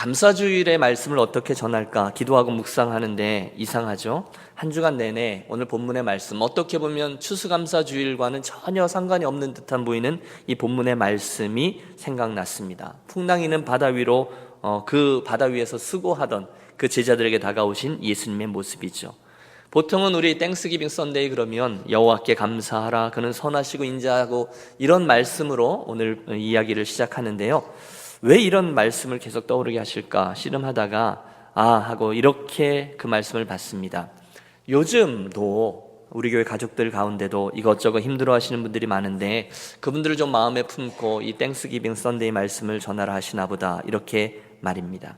감사주일의 말씀을 어떻게 전할까 기도하고 묵상하는데 이상하죠? 한 주간 내내 오늘 본문의 말씀, 어떻게 보면 추수감사주일과는 전혀 상관이 없는 듯한 보이는 이 본문의 말씀이 생각났습니다. 풍랑이는 바다 위로 그 바다 위에서 수고하던 그 제자들에게 다가오신 예수님의 모습이죠. 보통은 우리 땡스기빙 썬데이 그러면 여호와께 감사하라, 그는 선하시고 인자하고, 이런 말씀으로 오늘 이야기를 시작하는데요. 왜 이런 말씀을 계속 떠오르게 하실까 씨름하다가 하고 이렇게 그 말씀을 받습니다. 요즘도 우리 교회 가족들 가운데도 이것저것 힘들어 하시는 분들이 많은데 그분들을 좀 마음에 품고 이 땡스기빙 썬데이 말씀을 전하라 하시나 보다, 이렇게 말입니다.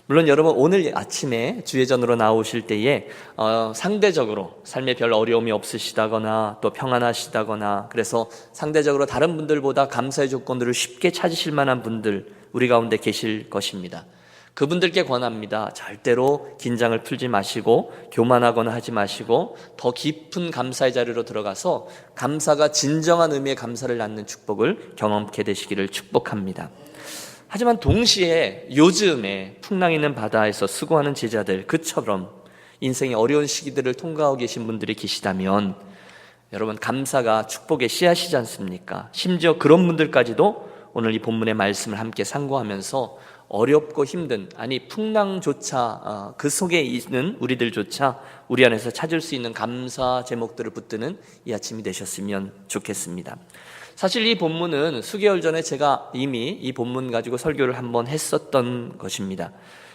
물론 여러분 오늘 아침에 주예전으로 나오실 때에 상대적으로 삶에 별 어려움이 없으시다거나 또 평안하시다거나, 그래서 상대적으로 다른 분들보다 감사의 조건들을 쉽게 찾으실 만한 분들 우리 가운데 계실 것입니다. 그분들께 권합니다. 절대로 긴장을 풀지 마시고 교만하거나 하지 마시고 더 깊은 감사의 자리로 들어가서 감사가 진정한 의미의 감사를 낳는 축복을 경험케 되시기를 축복합니다. 하지만 동시에 요즘에 풍랑 있는 바다에서 수고하는 제자들, 그처럼 인생의 어려운 시기들을 통과하고 계신 분들이 계시다면 여러분, 감사가 축복의 씨앗이지 않습니까? 심지어 그런 분들까지도 오늘 이 본문의 말씀을 함께 상고하면서 어렵고 힘든, 풍랑조차 그 속에 있는 우리들조차 우리 안에서 찾을 수 있는 감사 제목들을 붙드는 이 아침이 되셨으면 좋겠습니다. 사실 이 본문은 수개월 전에 제가 이미 이 본문 가지고 설교를 한번 했었던 것입니다.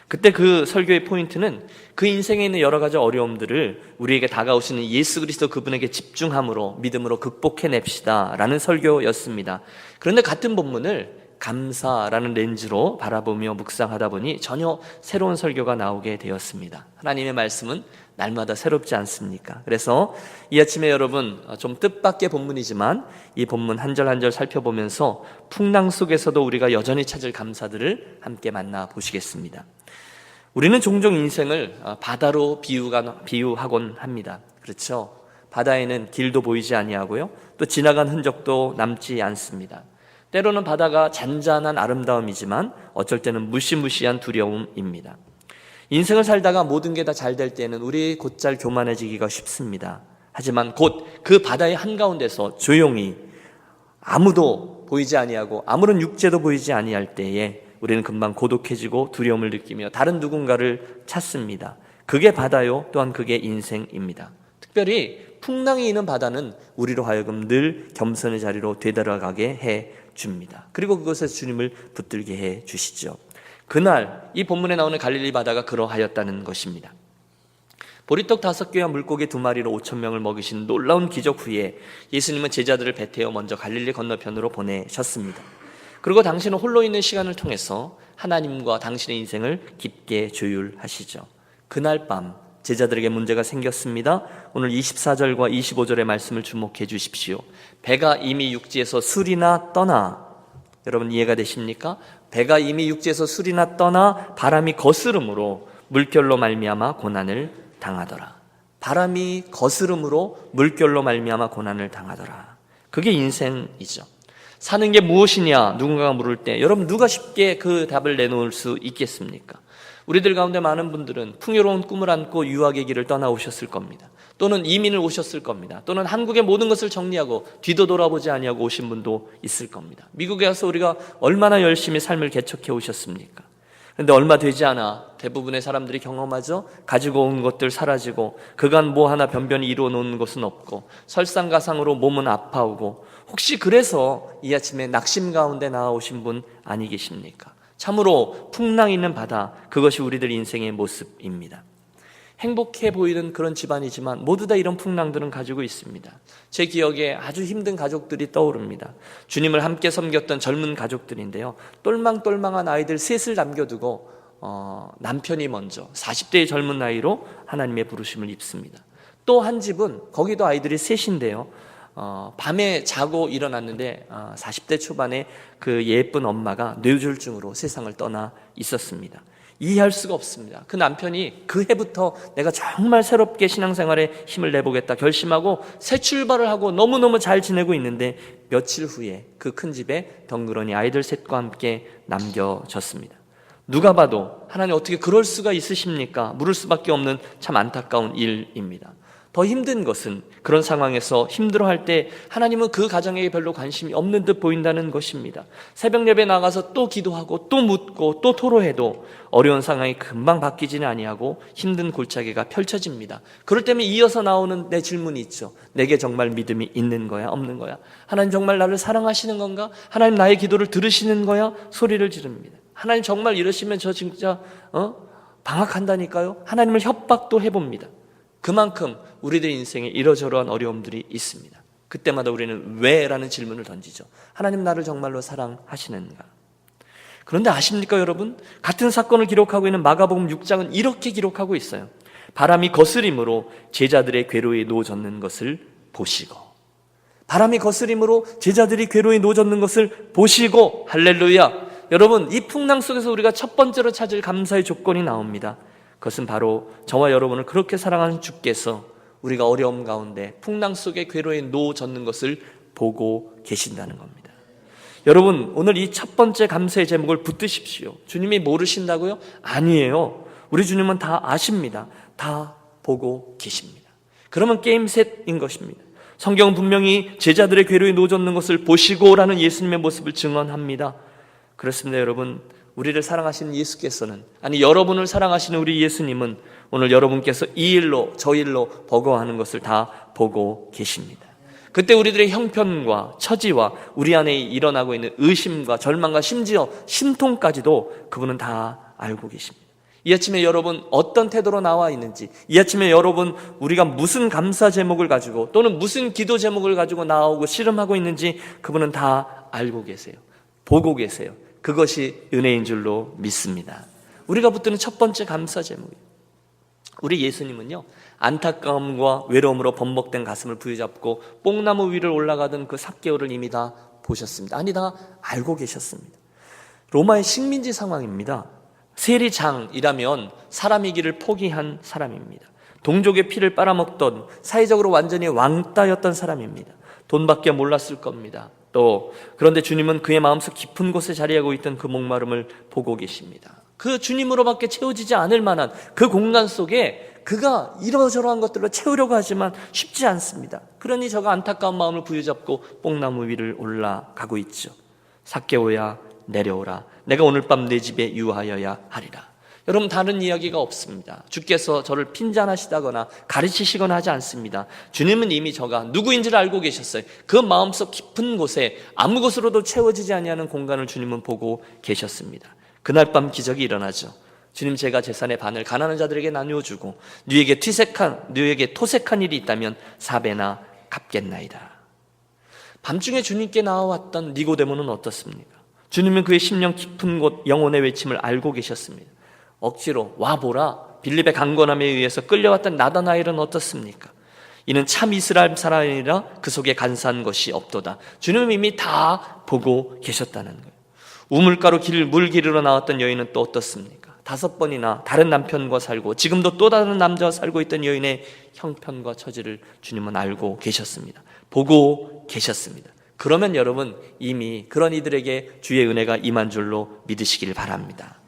그때 그 설교의 포인트는 그 인생에 있는 여러 가지 어려움들을 우리에게 다가오시는 예수 그리스도 그분에게 집중함으로 믿음으로 극복해냅시다 라는 설교였습니다. 그런데 같은 본문을 감사라는 렌즈로 바라보며 묵상하다 보니 전혀 새로운 설교가 나오게 되었습니다. 하나님의 말씀은 날마다 새롭지 않습니까? 그래서 이 아침에 여러분, 좀 뜻밖의 본문이지만 이 본문 한 절 한 절 살펴보면서 풍랑 속에서도 우리가 여전히 찾을 감사들을 함께 만나보시겠습니다. 우리는 종종 인생을 바다로 비유하곤 합니다. 그렇죠? 바다에는 길도 보이지 아니하고요, 또 지나간 흔적도 남지 않습니다. 때로는 바다가 잔잔한 아름다움이지만 어쩔 때는 무시무시한 두려움입니다. 인생을 살다가 모든 게 다 잘 될 때는 우리 곧잘 교만해지기가 쉽습니다. 하지만 곧 그 바다의 한가운데서 조용히 아무도 보이지 아니하고 아무런 육재도 보이지 아니할 때에 우리는 금방 고독해지고 두려움을 느끼며 다른 누군가를 찾습니다. 그게 바다요, 또한 그게 인생입니다. 특별히 풍랑이 있는 바다는 우리로 하여금 늘 겸손의 자리로 되돌아가게 해 줍니다. 그리고 그것에서 주님을 붙들게 해 주시죠. 그날 이 본문에 나오는 갈릴리 바다가 그러하였다는 것입니다. 보리떡 5개와 물고기 2마리로 5,000명을 먹이신 놀라운 기적 후에 예수님은 제자들을 배태워 먼저 갈릴리 건너편으로 보내셨습니다. 그리고 당신은 홀로 있는 시간을 통해서 하나님과 당신의 인생을 깊게 조율하시죠. 그날 밤 제자들에게 문제가 생겼습니다. 오늘 24절과 25절의 말씀을 주목해 주십시오. 배가 이미 육지에서 술이나 떠나, 여러분 이해가 되십니까? 배가 이미 육지에서 술이나 떠나 바람이 거스름으로 물결로 말미암아 고난을 당하더라. 바람이 거스름으로 물결로 말미암아 고난을 당하더라. 그게 인생이죠. 사는 게 무엇이냐 누군가가 물을 때 여러분 누가 쉽게 그 답을 내놓을 수 있겠습니까? 우리들 가운데 많은 분들은 풍요로운 꿈을 안고 유학의 길을 떠나오셨을 겁니다. 또는 이민을 오셨을 겁니다. 또는 한국의 모든 것을 정리하고 뒤도 돌아보지 아니하고 오신 분도 있을 겁니다. 미국에 와서 우리가 얼마나 열심히 삶을 개척해 오셨습니까? 그런데 얼마 되지 않아 대부분의 사람들이 경험하죠. 가지고 온 것들 사라지고 그간 뭐 하나 변변히 이루어 놓은 것은 없고 설상가상으로 몸은 아파오고, 혹시 그래서 이 아침에 낙심 가운데 나오신 분 아니 계십니까? 참으로 풍랑 있는 바다, 그것이 우리들 인생의 모습입니다. 행복해 보이는 그런 집안이지만 모두 다 이런 풍랑들은 가지고 있습니다. 제 기억에 아주 힘든 가족들이 떠오릅니다. 주님을 함께 섬겼던 젊은 가족들인데요, 똘망똘망한 아이들 셋을 남겨두고 남편이 먼저 40대의 젊은 나이로 하나님의 부르심을 입습니다. 또 한 집은 거기도 아이들이 셋인데요, 밤에 자고 일어났는데 40대 초반에 그 예쁜 엄마가 뇌졸중으로 세상을 떠나 있었습니다. 이해할 수가 없습니다. 그 남편이 그 해부터 내가 정말 새롭게 신앙생활에 힘을 내보겠다 결심하고 새 출발을 하고 너무너무 잘 지내고 있는데 며칠 후에 그 큰 집에 덩그러니 아이들 셋과 함께 남겨졌습니다. 누가 봐도 하나님 어떻게 그럴 수가 있으십니까? 물을 수밖에 없는 참 안타까운 일입니다. 더 힘든 것은 그런 상황에서 힘들어할 때 하나님은 그 가정에게 별로 관심이 없는 듯 보인다는 것입니다. 새벽 예배 나가서 또 기도하고 또 묻고 또 토로해도 어려운 상황이 금방 바뀌지는 아니하고 힘든 골짜기가 펼쳐집니다. 그럴 때면 이어서 나오는 내 질문이 있죠. 내게 정말 믿음이 있는 거야? 없는 거야? 하나님 정말 나를 사랑하시는 건가? 하나님 나의 기도를 들으시는 거야? 소리를 지릅니다. 하나님 정말 이러시면 저 진짜 방학한다니까요? 하나님을 협박도 해봅니다. 그만큼 우리들 인생에 이러저러한 어려움들이 있습니다. 그때마다 우리는 왜? 라는 질문을 던지죠. 하나님 나를 정말로 사랑하시는가? 그런데 아십니까 여러분? 같은 사건을 기록하고 있는 마가복음 6장은 이렇게 기록하고 있어요. 바람이 거스림으로 제자들의 괴로움에 놓아졌는 것을 보시고, 바람이 거스림으로 제자들이 괴로움에 놓아졌는 것을 보시고, 할렐루야. 여러분, 이 풍랑 속에서 우리가 첫 번째로 찾을 감사의 조건이 나옵니다. 그것은 바로 저와 여러분을 그렇게 사랑하는 주께서 우리가 어려움 가운데 풍랑 속에 괴로움에 놓아졌는 것을 보고 계신다는 겁니다. 여러분, 오늘 이 첫 번째 감사의 제목을 붙드십시오. 주님이 모르신다고요? 아니에요. 우리 주님은 다 아십니다. 다 보고 계십니다. 그러면 게임 셋인 것입니다. 성경은 분명히 제자들의 괴로움에 놓아졌는 것을 보시고라는 예수님의 모습을 증언합니다. 그렇습니다. 여러분, 우리를 사랑하시는 예수께서는, 아니 여러분을 사랑하시는 우리 예수님은 오늘 여러분께서 이 일로 저 일로 버거워하는 것을 다 보고 계십니다. 그때 우리들의 형편과 처지와 우리 안에 일어나고 있는 의심과 절망과 심지어 심통까지도 그분은 다 알고 계십니다. 이 아침에 여러분 어떤 태도로 나와 있는지, 이 아침에 여러분 우리가 무슨 감사 제목을 가지고 또는 무슨 기도 제목을 가지고 나오고 씨름하고 있는지 그분은 다 알고 계세요. 보고 계세요. 그것이 은혜인 줄로 믿습니다. 우리가 붙드는 첫 번째 감사 제목이에요. 우리 예수님은요, 안타까움과 외로움으로 번복된 가슴을 부여잡고 뽕나무 위를 올라가던 그 삭개오를 이미 다 보셨습니다. 아니, 다 알고 계셨습니다. 로마의 식민지 상황입니다. 세리장이라면 사람이기를 포기한 사람입니다. 동족의 피를 빨아먹던, 사회적으로 완전히 왕따였던 사람입니다. 돈밖에 몰랐을 겁니다. 또 그런데 주님은 그의 마음속 깊은 곳에 자리하고 있던 그 목마름을 보고 계십니다. 그 주님으로밖에 채워지지 않을 만한 그 공간 속에 그가 이러저러한 것들로 채우려고 하지만 쉽지 않습니다. 그러니 저가 안타까운 마음을 부여잡고 뽕나무 위를 올라가고 있죠. 삭개오야 내려오라. 내가 오늘 밤 내 집에 유하여야 하리라. 여러분, 다른 이야기가 없습니다. 주께서 저를 핀잔하시다거나 가르치시거나 하지 않습니다. 주님은 이미 저가 누구인지를 알고 계셨어요. 그 마음속 깊은 곳에 아무 것으로도 채워지지 아니하는 공간을 주님은 보고 계셨습니다. 그날 밤 기적이 일어나죠. 주님, 제가 재산의 반을 가난한 자들에게 나누어 주고 너에게 토색한 일이 있다면 4배나 갚겠나이다. 밤중에 주님께 나와왔던 니고데모는 어떻습니까? 주님은 그의 심령 깊은 곳 영혼의 외침을 알고 계셨습니다. 억지로 와보라 빌립의 강권함에 의해서 끌려왔던 나다나엘은 어떻습니까? 이는 참 이스라엘 사람이라 그 속에 간사한 것이 없도다. 주님은 이미 다 보고 계셨다는 거예요. 우물가로 물 기르러 나왔던 여인은 또 어떻습니까? 5번이나 다른 남편과 살고 지금도 또 다른 남자와 살고 있던 여인의 형편과 처지를 주님은 알고 계셨습니다. 보고 계셨습니다. 그러면 여러분, 이미 그런 이들에게 주의 은혜가 임한 줄로 믿으시길 바랍니다.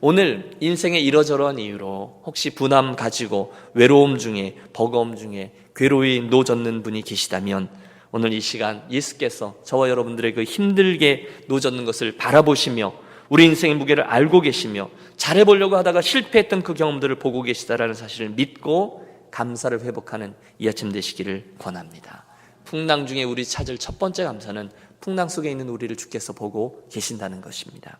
오늘 인생의 이러저러한 이유로 혹시 분함 가지고 외로움 중에, 버거움 중에 괴로움이 놓아졌는 분이 계시다면 오늘 이 시간 예수께서 저와 여러분들의 그 힘들게 놓아졌는 것을 바라보시며 우리 인생의 무게를 알고 계시며 잘해보려고 하다가 실패했던 그 경험들을 보고 계시다라는 사실을 믿고 감사를 회복하는 이 아침 되시기를 권합니다. 풍랑 중에 우리 찾을 첫 번째 감사는 풍랑 속에 있는 우리를 주께서 보고 계신다는 것입니다.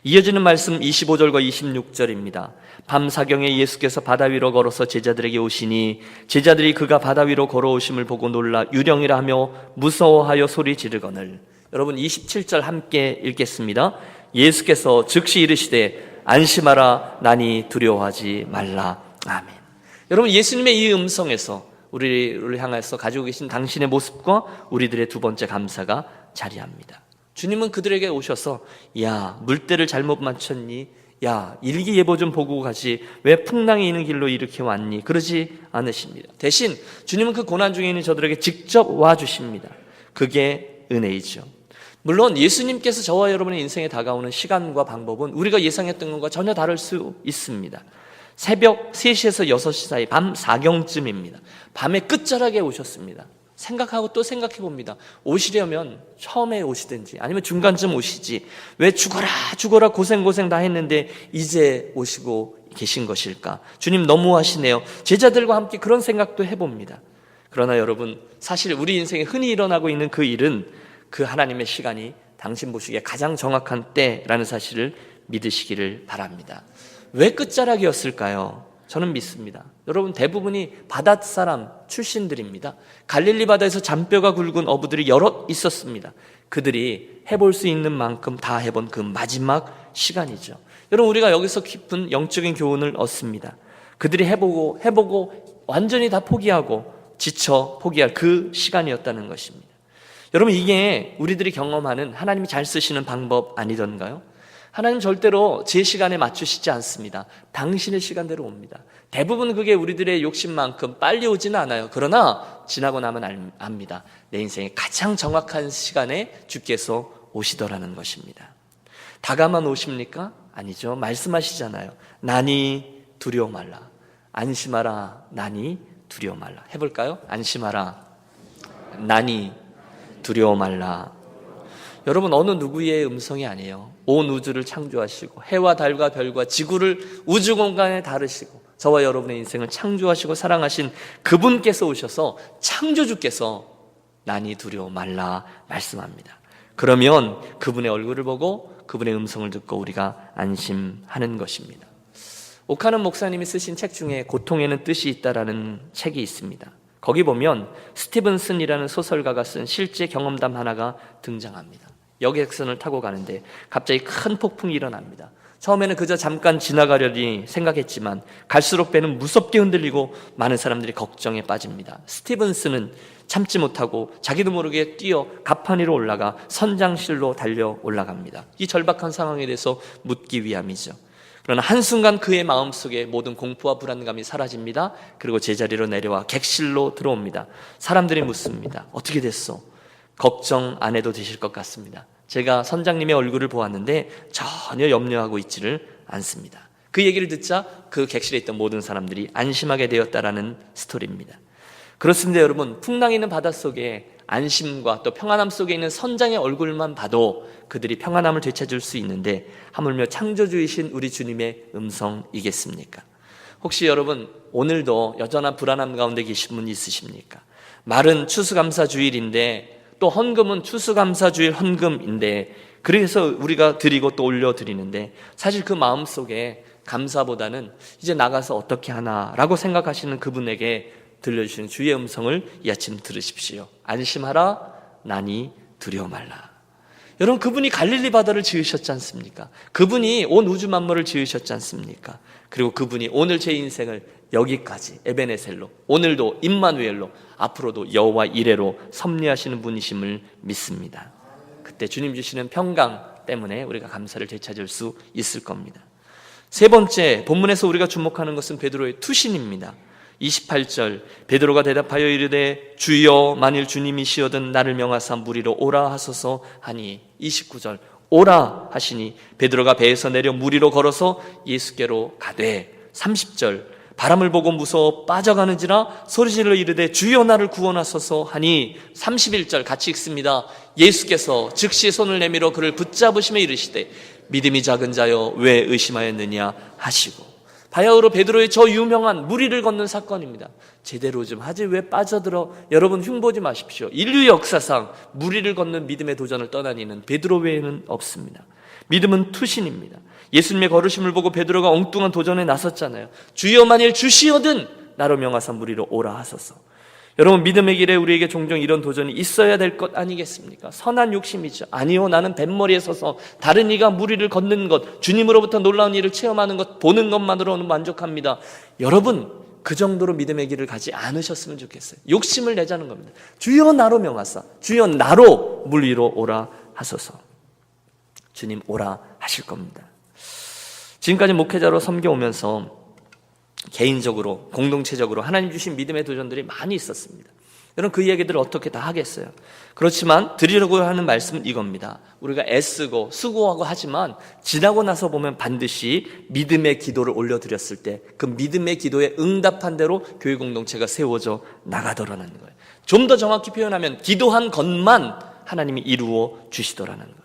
이어지는 말씀 25절과 26절입니다. 밤 사경에 예수께서 바다 위로 걸어서 제자들에게 오시니 제자들이 그가 바다 위로 걸어오심을 보고 놀라 유령이라 하며 무서워하여 소리 지르거늘. 여러분, 27절 함께 읽겠습니다. 예수께서 즉시 이르시되 안심하라, 나니 두려워하지 말라. 아멘. 여러분, 예수님의 이 음성에서 우리를 향해서 가지고 계신 당신의 모습과 우리들의 두 번째 감사가 자리합니다. 주님은 그들에게 오셔서 야, 물때를 잘못 맞췄니? 야, 일기예보 좀 보고 가지. 왜 풍랑이 있는 길로 이렇게 왔니? 그러지 않으십니다. 대신 주님은 그 고난 중에 있는 저들에게 직접 와주십니다. 그게 은혜이죠. 물론 예수님께서 저와 여러분의 인생에 다가오는 시간과 방법은 우리가 예상했던 것과 전혀 다를 수 있습니다. 새벽 3시에서 6시 사이, 밤 4경쯤입니다. 밤의 끝자락에 오셨습니다. 생각하고 또 생각해 봅니다. 오시려면 처음에 오시든지 아니면 중간쯤 오시지, 왜 죽어라 고생 다 했는데 이제 오시고 계신 것일까? 주님 너무하시네요. 제자들과 함께 그런 생각도 해봅니다. 그러나 여러분, 사실 우리 인생에 흔히 일어나고 있는 그 일은 그 하나님의 시간이 당신 보시기에 가장 정확한 때라는 사실을 믿으시기를 바랍니다. 왜 끝자락이었을까요? 저는 믿습니다. 여러분, 대부분이 바닷사람 출신들입니다. 갈릴리 바다에서 잔뼈가 굵은 어부들이 여럿 있었습니다. 그들이 해볼 수 있는 만큼 다 해본 그 마지막 시간이죠. 여러분, 우리가 여기서 깊은 영적인 교훈을 얻습니다. 그들이 해보고 완전히 다 포기하고 지쳐 포기할 그 시간이었다는 것입니다. 여러분, 이게 우리들이 경험하는 하나님이 잘 쓰시는 방법 아니던가요? 하나님 절대로 제 시간에 맞추시지 않습니다. 당신의 시간대로 옵니다. 대부분 그게 우리들의 욕심만큼 빨리 오지는 않아요. 그러나 지나고 나면 압니다. 내 인생의 가장 정확한 시간에 주께서 오시더라는 것입니다. 다가만 오십니까? 아니죠. 말씀하시잖아요. 나니 두려워 말라. 안심하라. 나니 두려워 말라. 해볼까요? 안심하라. 나니 두려워 말라. 여러분, 어느 누구의 음성이 아니에요. 온 우주를 창조하시고 해와 달과 별과 지구를 우주 공간에 다루시고 저와 여러분의 인생을 창조하시고 사랑하신 그분께서 오셔서, 창조주께서 나니 두려워 말라 말씀합니다. 그러면 그분의 얼굴을 보고 그분의 음성을 듣고 우리가 안심하는 것입니다. 오카는 목사님이 쓰신 책 중에 고통에는 뜻이 있다라는 책이 있습니다. 거기 보면 스티븐슨이라는 소설가가 쓴 실제 경험담 하나가 등장합니다. 여객선을 타고 가는데 갑자기 큰 폭풍이 일어납니다. 처음에는 그저 잠깐 지나가려니 생각했지만 갈수록 배는 무섭게 흔들리고 많은 사람들이 걱정에 빠집니다. 스티븐슨은 참지 못하고 자기도 모르게 뛰어 갑판 위로 올라가 선장실로 달려 올라갑니다. 이 절박한 상황에 대해서 묻기 위함이죠. 그러나 한순간 그의 마음속에 모든 공포와 불안감이 사라집니다. 그리고 제자리로 내려와 객실로 들어옵니다. 사람들이 묻습니다. 어떻게 됐어? 걱정 안 해도 되실 것 같습니다. 제가 선장님의 얼굴을 보았는데 전혀 염려하고 있지를 않습니다. 그 얘기를 듣자 그 객실에 있던 모든 사람들이 안심하게 되었다라는 스토리입니다. 그렇습니다. 여러분, 풍랑이 있는 바닷속에 안심과 또 평안함 속에 있는 선장의 얼굴만 봐도 그들이 평안함을 되찾을 수 있는데, 하물며 창조주이신 우리 주님의 음성이겠습니까? 혹시 여러분, 오늘도 여전한 불안함 가운데 계신 분 있으십니까? 말은 추수감사주일인데 또 헌금은 추수감사주일 헌금인데, 그래서 우리가 드리고 또 올려드리는데, 사실 그 마음속에 감사보다는 이제 나가서 어떻게 하나라고 생각하시는 그분에게 들려주시는 주의 음성을 이 아침 들으십시오. 안심하라. 나니 두려워 말라. 여러분, 그분이 갈릴리 바다를 지으셨지 않습니까? 그분이 온 우주 만물을 지으셨지 않습니까? 그리고 그분이 오늘 제 인생을 여기까지 에베네셀로, 오늘도 임마누엘로, 앞으로도 여호와 이레로 섭리하시는 분이심을 믿습니다. 그때 주님 주시는 평강 때문에 우리가 감사를 되찾을 수 있을 겁니다. 세 번째, 본문에서 우리가 주목하는 것은 베드로의 투신입니다. 28절, 베드로가 대답하여 이르되 주여, 만일 주님이시여든 나를 명하사 무리로 오라 하소서 하니. 29절, 오라 하시니 베드로가 배에서 내려 무리로 걸어서 예수께로 가되. 30절, 바람을 보고 무서워 빠져가는지라 소리질러 이르되 주여 나를 구원하소서 하니. 31절 같이 읽습니다. 예수께서 즉시 손을 내밀어 그를 붙잡으시며 이르시되 믿음이 작은 자여 왜 의심하였느냐 하시고. 바야흐로 베드로의 저 유명한 무리를 걷는 사건입니다. 제대로 좀 하지 왜 빠져들어. 여러분, 흉보지 마십시오. 인류 역사상 무리를 걷는 믿음의 도전을 떠나니는 베드로 외에는 없습니다. 믿음은 투신입니다. 예수님의 걸으심을 보고 베드로가 엉뚱한 도전에 나섰잖아요. 주여, 만일 주시어든 나로 명하사 무리로 오라 하소서. 여러분, 믿음의 길에 우리에게 종종 이런 도전이 있어야 될 것 아니겠습니까? 선한 욕심이죠. 아니요, 나는 뱃머리에 서서 다른 이가 무리를 걷는 것, 주님으로부터 놀라운 일을 체험하는 것, 보는 것만으로는 만족합니다. 여러분, 그 정도로 믿음의 길을 가지 않으셨으면 좋겠어요. 욕심을 내자는 겁니다. 주여 나로 명하사, 주여 나로 물 위로 오라 하소서. 주님 오라 하실 겁니다. 지금까지 목회자로 섬겨오면서 개인적으로, 공동체적으로 하나님 주신 믿음의 도전들이 많이 있었습니다. 여러분 그 얘기들을 어떻게 다 하겠어요? 그렇지만 드리려고 하는 말씀은 이겁니다. 우리가 애쓰고 수고하고 하지만 지나고 나서 보면 반드시 믿음의 기도를 올려드렸을 때 그 믿음의 기도에 응답한 대로 교회 공동체가 세워져 나가더라는 거예요. 좀 더 정확히 표현하면 기도한 것만 하나님이 이루어 주시더라는 거예요.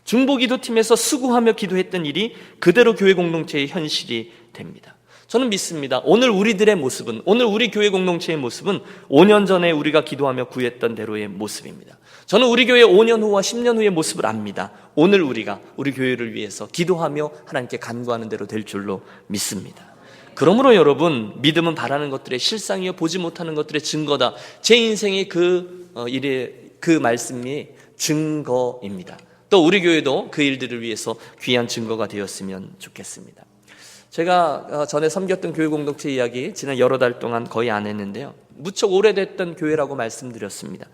중보기도팀에서 수고하며 기도했던 일이 그대로 교회 공동체의 현실이 됩니다. 저는 믿습니다. 오늘 우리들의 모습은, 오늘 우리 교회 공동체의 모습은 5년 전에 우리가 기도하며 구했던 대로의 모습입니다. 저는 우리 교회 5년 후와 10년 후의 모습을 압니다. 오늘 우리가 우리 교회를 위해서 기도하며 하나님께 간구하는 대로 될 줄로 믿습니다. 그러므로 여러분, 믿음은 바라는 것들의 실상이요 보지 못하는 것들의 증거다. 제 인생의 그 말씀이 증거입니다. 또 우리 교회도 그 일들을 위해서 귀한 증거가 되었으면 좋겠습니다. 제가 전에 섬겼던 교회 공동체 이야기 지난 여러 달 동안 거의 안 했는데요. 무척 오래됐던 교회라고 말씀드렸습니다.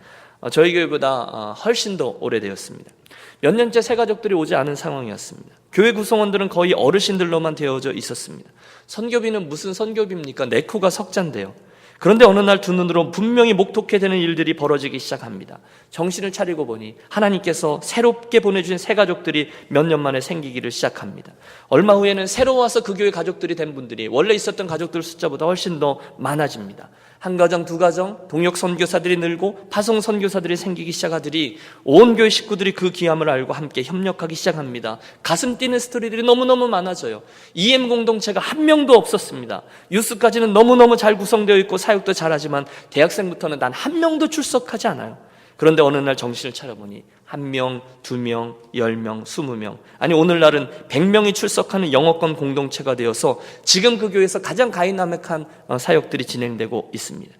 저희 교회보다 훨씬 더 오래되었습니다. 몇 년째 새 가족들이 오지 않은 상황이었습니다. 교회 구성원들은 거의 어르신들로만 되어져 있었습니다. 선교비는 무슨 선교비입니까? 내 코가 석잔데요. 그런데 어느 날 두 눈으로 분명히 목독해 되는 일들이 벌어지기 시작합니다. 정신을 차리고 보니 하나님께서 새롭게 보내주신 새 가족들이 몇 년 만에 생기기를 시작합니다. 얼마 후에는 새로 와서 그 교회 가족들이 된 분들이 원래 있었던 가족들 숫자보다 훨씬 더 많아집니다. 한 가정, 두 가정, 동역 선교사들이 늘고 파송 선교사들이 생기기 시작하더니 온 교회 식구들이 그 귀함을 알고 함께 협력하기 시작합니다. 가슴 뛰는 스토리들이 너무너무 많아져요. EM 공동체가 한 명도 없었습니다. 유스까지는 너무너무 잘 구성되어 있고 사역도 잘하지만 대학생부터는 단 한 명도 출석하지 않아요. 그런데 어느 날 정신을 차려보니 1명, 2명, 10명, 20명, 아니 오늘날은 100명이 출석하는 영어권 공동체가 되어서 지금 그 교회에서 가장 다이나믹한 사역들이 진행되고 있습니다.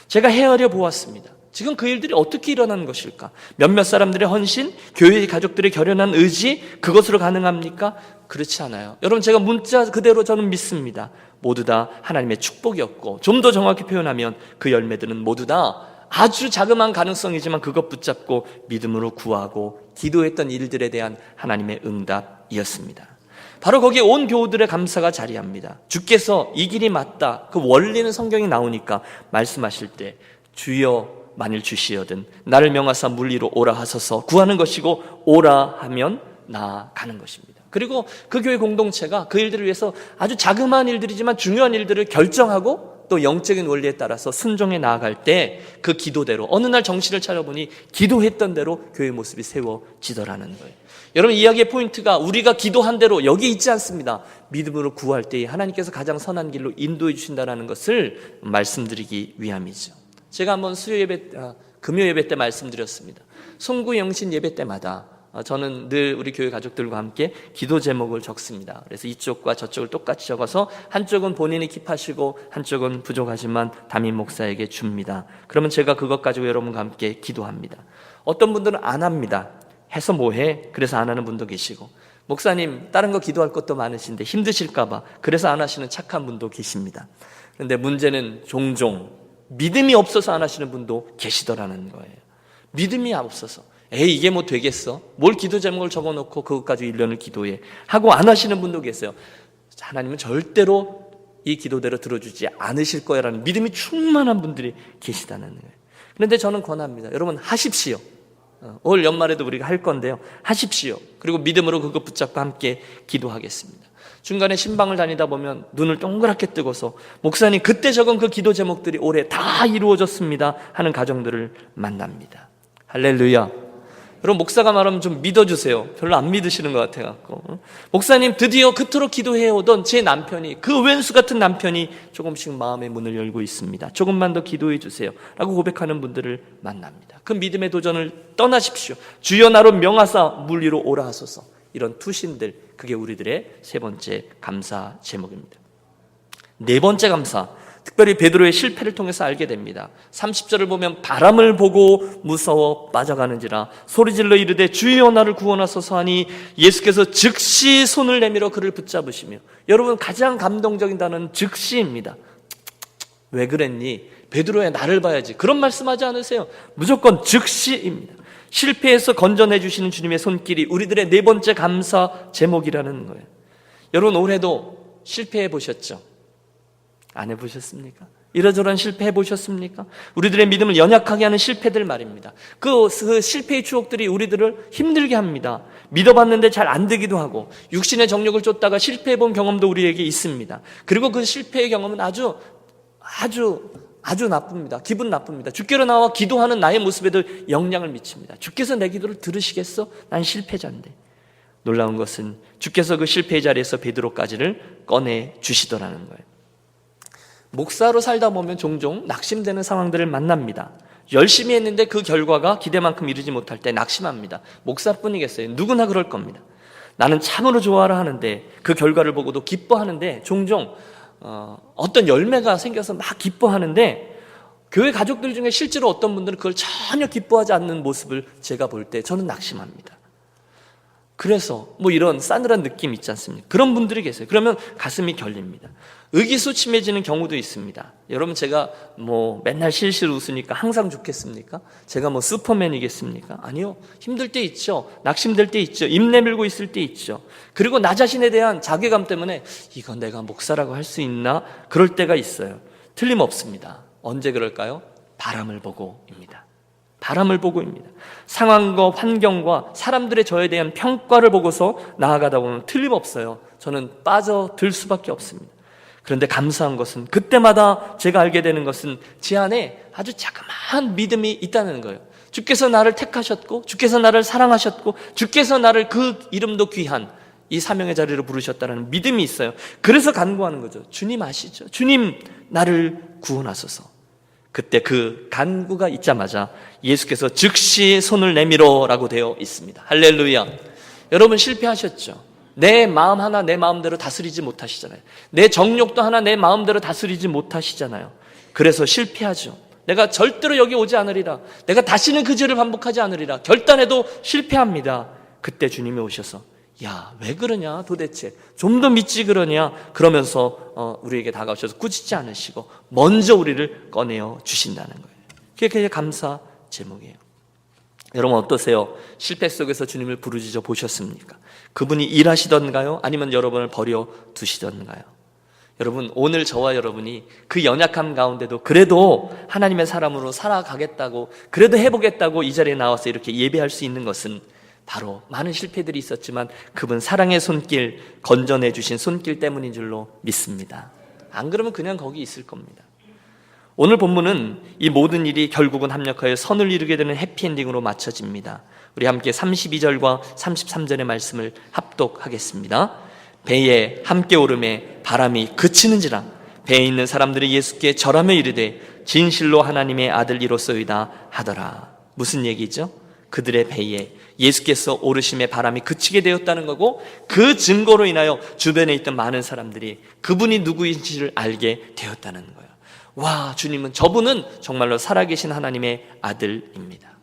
제가 헤아려 보았습니다. 지금 그 일들이 어떻게 일어나는 것일까? 몇몇 사람들의 헌신, 교회의 가족들의 결연한 의지, 그것으로 가능합니까? 그렇지 않아요. 여러분, 제가 문자 그대로 저는 믿습니다. 모두 다 하나님의 축복이었고, 좀 더 정확히 표현하면 그 열매들은 모두 다 아주 자그마한 가능성이지만 그것 붙잡고 믿음으로 구하고 기도했던 일들에 대한 하나님의 응답이었습니다. 바로 거기에 온 교우들의 감사가 자리합니다. 주께서 이 길이 맞다, 그 원리는 성경에 나오니까 말씀하실 때 주여 만일 주시여든 나를 명하사 물 위로 오라 하소서 구하는 것이고 오라 하면 나아가는 것입니다. 그리고 그 교회 공동체가 그 일들을 위해서 아주 자그마한 일들이지만 중요한 일들을 결정하고 또 영적인 원리에 따라서 순종해 나아갈 때 그 기도대로 어느 날 정신을 차려보니 기도했던 대로 교회의 모습이 세워지더라는 거예요. 여러분, 이야기의 포인트가 우리가 기도한 대로 여기 있지 않습니다. 믿음으로 구할 때 하나님께서 가장 선한 길로 인도해 주신다는 것을 말씀드리기 위함이죠. 제가 한번 금요 예배 때 말씀드렸습니다. 송구 영신 예배 때마다 저는 늘 우리 교회 가족들과 함께 기도 제목을 적습니다. 그래서 이쪽과 저쪽을 똑같이 적어서 한쪽은 본인이 킵하시고 한쪽은 부족하지만 담임 목사에게 줍니다. 그러면 제가 그것 가지고 여러분과 함께 기도합니다. 어떤 분들은 안 합니다. 해서 뭐해? 그래서 안 하는 분도 계시고, 목사님 다른 거 기도할 것도 많으신데 힘드실까 봐 그래서 안 하시는 착한 분도 계십니다. 그런데 문제는 종종 믿음이 없어서 안 하시는 분도 계시더라는 거예요. 믿음이 없어서 에이 이게 뭐 되겠어? 뭘 기도 제목을 적어놓고 그것 가지고 1년을 기도해 하고 안 하시는 분도 계세요. 하나님은 절대로 이 기도대로 들어주지 않으실 거야라는 믿음이 충만한 분들이 계시다는 거예요. 그런데 저는 권합니다. 여러분 하십시오. 올 연말에도 우리가 할 건데요, 하십시오. 그리고 믿음으로 그것 붙잡고 함께 기도하겠습니다. 중간에 신방을 다니다 보면 눈을 동그랗게 뜨고서 목사님 그때 적은 그 기도 제목들이 올해 다 이루어졌습니다 하는 가정들을 만납니다. 할렐루야. 여러분, 목사가 말하면 좀 믿어주세요. 별로 안 믿으시는 것 같아갖고. 목사님 드디어 그토록 기도해오던 제 남편이, 그 왼수 같은 남편이 조금씩 마음의 문을 열고 있습니다. 조금만 더 기도해 주세요 라고 고백하는 분들을 만납니다. 그 믿음의 도전을 떠나십시오. 주여 나로 명하사 물 위로 오라 하소서. 이런 투신들, 그게 우리들의 세 번째 감사 제목입니다. 네 번째 감사, 특별히 베드로의 실패를 통해서 알게 됩니다. 30절을 보면 바람을 보고 무서워 빠져가는지라 소리질러 이르되 주여 나를 구원하소서 하니 예수께서 즉시 손을 내밀어 그를 붙잡으시며, 여러분 가장 감동적인 단어는 즉시입니다. 왜 그랬니? 베드로야 나를 봐야지, 그런 말씀하지 않으세요. 무조건 즉시입니다. 실패해서 건져내 주시는 주님의 손길이 우리들의 네 번째 감사 제목이라는 거예요. 여러분 올해도 실패해 보셨죠? 안 해보셨습니까? 이러저러한 실패 해보셨습니까? 우리들의 믿음을 연약하게 하는 실패들 말입니다. 그 실패의 추억들이 우리들을 힘들게 합니다. 믿어봤는데 잘 안 되기도 하고 육신의 정욕을 쫓다가 실패해본 경험도 우리에게 있습니다. 그리고 그 실패의 경험은 아주 나쁩니다. 기분 나쁩니다. 주께로 나와 기도하는 나의 모습에도 영향을 미칩니다. 주께서 내 기도를 들으시겠어? 난 실패자인데. 놀라운 것은 주께서 그 실패의 자리에서 베드로까지를 꺼내 주시더라는 거예요. 목사로 살다 보면 종종 낙심되는 상황들을 만납니다. 열심히 했는데 그 결과가 기대만큼 이루지 못할 때 낙심합니다. 목사뿐이겠어요? 누구나 그럴 겁니다. 나는 참으로 좋아라 하는데 그 결과를 보고도 기뻐하는데 종종 어떤 열매가 생겨서 막 기뻐하는데 교회 가족들 중에 실제로 어떤 분들은 그걸 전혀 기뻐하지 않는 모습을 제가 볼 때 저는 낙심합니다. 그래서 이런 싸늘한 느낌 있지 않습니까? 그런 분들이 계세요. 그러면 가슴이 결립니다. 의기소침해지는 경우도 있습니다. 여러분, 제가 맨날 실실 웃으니까 항상 좋겠습니까? 제가 슈퍼맨이겠습니까? 아니요. 힘들 때 있죠. 낙심될 때 있죠. 입 내밀고 있을 때 있죠. 그리고 나 자신에 대한 자괴감 때문에 이건 내가 목사라고 할 수 있나? 그럴 때가 있어요. 틀림없습니다. 언제 그럴까요? 바람을 보고입니다. 바람을 보고입니다. 상황과 환경과 사람들의 저에 대한 평가를 보고서 나아가다 보면 틀림없어요. 저는 빠져들 수밖에 없습니다. 그런데 감사한 것은 그때마다 제가 알게 되는 것은 제 안에 아주 자그마한 믿음이 있다는 거예요. 주께서 나를 택하셨고 주께서 나를 사랑하셨고 주께서 나를 그 이름도 귀한 이 사명의 자리로 부르셨다는 믿음이 있어요. 그래서 간구하는 거죠. 주님 아시죠? 주님 나를 구원하소서. 그때 그 간구가 있자마자 예수께서 즉시 손을 내밀어라고 되어 있습니다. 할렐루야. 여러분 실패하셨죠? 내 마음 하나 내 마음대로 다스리지 못하시잖아요. 내 정욕도 하나 내 마음대로 다스리지 못하시잖아요. 그래서 실패하죠. 내가 절대로 여기 오지 않으리라. 내가 다시는 그 죄를 반복하지 않으리라. 결단해도 실패합니다. 그때 주님이 오셔서 야, 왜 그러냐 도대체 좀 더 믿지 그러냐 그러면서 우리에게 다가오셔서 꾸짖지 않으시고 먼저 우리를 꺼내어 주신다는 거예요. 그게 감사 제목이에요. 여러분 어떠세요? 실패 속에서 주님을 부르짖어 보셨습니까? 그분이 일하시던가요? 아니면 여러분을 버려 두시던가요? 여러분 오늘 저와 여러분이 그 연약함 가운데도 그래도 하나님의 사람으로 살아가겠다고 그래도 해보겠다고 이 자리에 나와서 이렇게 예배할 수 있는 것은 바로 많은 실패들이 있었지만 그분 사랑의 손길, 건져내 주신 손길 때문인 줄로 믿습니다. 안 그러면 그냥 거기 있을 겁니다. 오늘 본문은 이 모든 일이 결국은 합력하여 선을 이루게 되는 해피엔딩으로 맞춰집니다. 우리 함께 32절과 33절의 말씀을 합독하겠습니다. 배에 함께 오름에 바람이 그치는지라 배에 있는 사람들이 예수께 절하며 이르되 진실로 하나님의 아들이로소이다 하더라. 무슨 얘기죠? 그들의 배에 예수께서 오르심에 바람이 그치게 되었다는 거고 그 증거로 인하여 주변에 있던 많은 사람들이 그분이 누구인지를 알게 되었다는 거예요. 와, 주님은 저분은 정말로 살아계신 하나님의 아들입니다.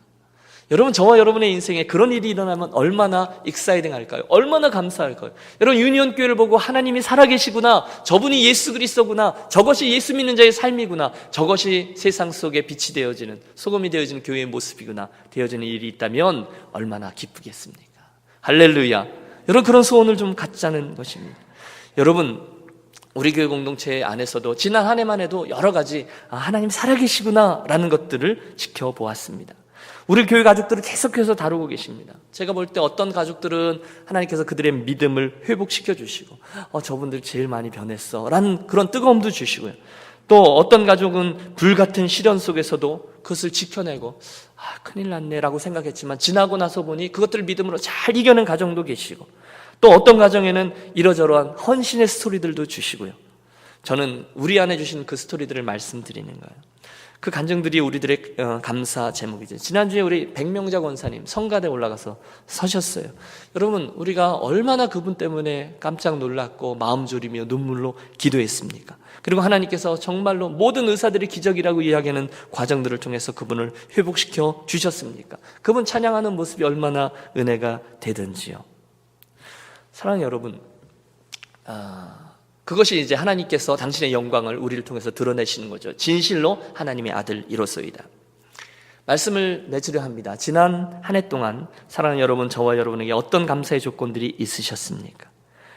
여러분 저와 여러분의 인생에 그런 일이 일어나면 얼마나 익사이딩 할까요? 얼마나 감사할까요? 여러분 유니온교회를 보고 하나님이 살아계시구나, 저분이 예수 그리스도구나, 저것이 예수 믿는 자의 삶이구나, 저것이 세상 속에 빛이 되어지는 소금이 되어지는 교회의 모습이구나 되어지는 일이 있다면 얼마나 기쁘겠습니까? 할렐루야. 여러분 그런 소원을 좀 갖자는 것입니다. 여러분 우리 교회 공동체 안에서도 지난 한 해만 해도 여러 가지 하나님 살아계시구나 라는 것들을 지켜보았습니다. 우리 교회 가족들을 계속해서 다루고 계십니다. 제가 볼 때 어떤 가족들은 하나님께서 그들의 믿음을 회복시켜 주시고 저분들 제일 많이 변했어 라는 그런 뜨거움도 주시고요. 또 어떤 가족은 불같은 시련 속에서도 그것을 지켜내고 큰일 났네 라고 생각했지만 지나고 나서 보니 그것들을 믿음으로 잘 이겨낸 가정도 계시고 또 어떤 가정에는 이러저러한 헌신의 스토리들도 주시고요. 저는 우리 안에 주신 그 스토리들을 말씀드리는 거예요. 그 간증들이 우리들의 감사 제목이죠. 지난주에 우리 백명자 권사님 성가대 올라가서 서셨어요. 여러분 우리가 얼마나 그분 때문에 깜짝 놀랐고 마음 졸이며 눈물로 기도했습니까? 그리고 하나님께서 정말로 모든 의사들이 기적이라고 이야기하는 과정들을 통해서 그분을 회복시켜 주셨습니까? 그분 찬양하는 모습이 얼마나 은혜가 되든지요. 사랑하는 여러분, 그것이 이제 하나님께서 당신의 영광을 우리를 통해서 드러내시는 거죠. 진실로 하나님의 아들 이로소이다. 말씀을 맺으려 합니다. 지난 한 해 동안 사랑하는 여러분, 저와 여러분에게 어떤 감사의 조건들이 있으셨습니까?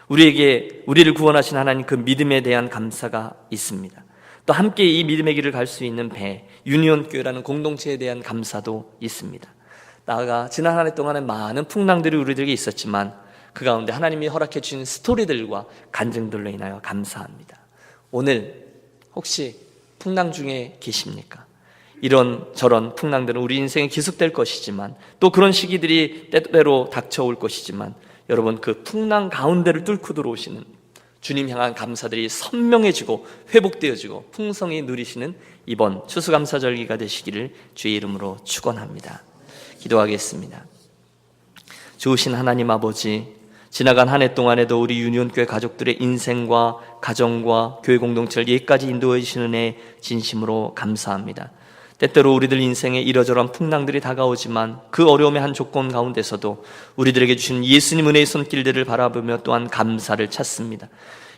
우리를 구원하신 하나님 그 믿음에 대한 감사가 있습니다. 또 함께 이 믿음의 길을 갈 수 있는 배, 유니온 교회라는 공동체에 대한 감사도 있습니다. 나아가 지난 한 해 동안에 많은 풍랑들이 우리들에게 있었지만 그 가운데 하나님이 허락해 주신 스토리들과 간증들로 인하여 감사합니다. 오늘 혹시 풍랑 중에 계십니까? 이런 저런 풍랑들은 우리 인생에 기속될 것이지만 또 그런 시기들이 때때로 닥쳐올 것이지만 여러분 그 풍랑 가운데를 뚫고 들어오시는 주님 향한 감사들이 선명해지고 회복되어지고 풍성히 누리시는 이번 추수감사절기가 되시기를 주의 이름으로 축원합니다. 기도하겠습니다. 좋으신 하나님 아버지, 지나간 한 해 동안에도 우리 유니온교회 가족들의 인생과 가정과 교회 공동체를 여기까지 인도해 주시는 은혜 진심으로 감사합니다. 때때로 우리들 인생에 이러저러한 풍랑들이 다가오지만 그 어려움의 한 조건 가운데서도 우리들에게 주신 예수님 은혜의 손길들을 바라보며 또한 감사를 찾습니다.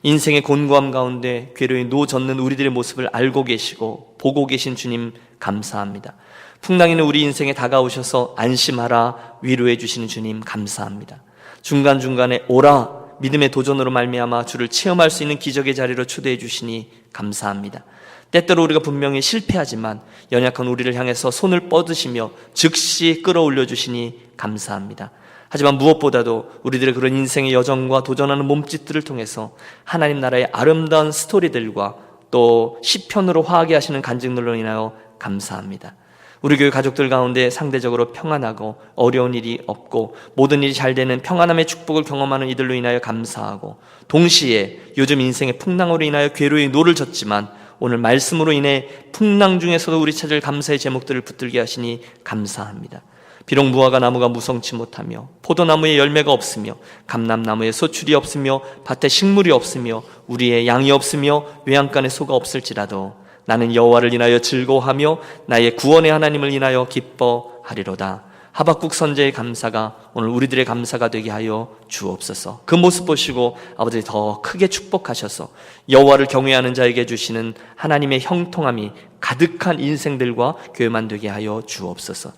인생의 곤고함 가운데 괴로이 노젓는 우리들의 모습을 알고 계시고 보고 계신 주님 감사합니다. 풍랑이는 우리 인생에 다가오셔서 안심하라 위로해 주시는 주님 감사합니다. 중간중간에 오라 믿음의 도전으로 말미암아 주를 체험할 수 있는 기적의 자리로 초대해 주시니 감사합니다. 때때로 우리가 분명히 실패하지만 연약한 우리를 향해서 손을 뻗으시며 즉시 끌어올려 주시니 감사합니다. 하지만 무엇보다도 우리들의 그런 인생의 여정과 도전하는 몸짓들을 통해서 하나님 나라의 아름다운 스토리들과 또 시편으로 화하게 하시는 간증들로 인하여 감사합니다. 우리 교회 가족들 가운데 상대적으로 평안하고 어려운 일이 없고 모든 일이 잘 되는 평안함의 축복을 경험하는 이들로 인하여 감사하고, 동시에 요즘 인생의 풍랑으로 인하여 괴로이 노를 졌지만 오늘 말씀으로 인해 풍랑 중에서도 우리 찾을 감사의 제목들을 붙들게 하시니 감사합니다. 비록 무화과 나무가 무성치 못하며 포도나무에 열매가 없으며 감람나무에 소출이 없으며 밭에 식물이 없으며 우리의 양이 없으며 외양간에 소가 없을지라도 나는 여호와를 인하여 즐거워하며 나의 구원의 하나님을 인하여 기뻐하리로다. 하박국 선지자의 감사가 오늘 우리들의 감사가 되게 하여 주옵소서. 그 모습 보시고 아버지 더 크게 축복하셔서 여호와를 경외하는 자에게 주시는 하나님의 형통함이 가득한 인생들과 교회만 되게 하여 주옵소서.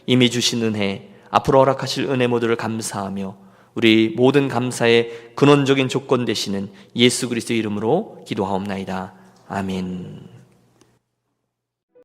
이미 주신 은혜, 앞으로 허락하실 은혜 모두를 감사하며 우리 모든 감사의 근원적인 조건 되시는 예수 그리스도의 이름으로 기도하옵나이다. 아멘.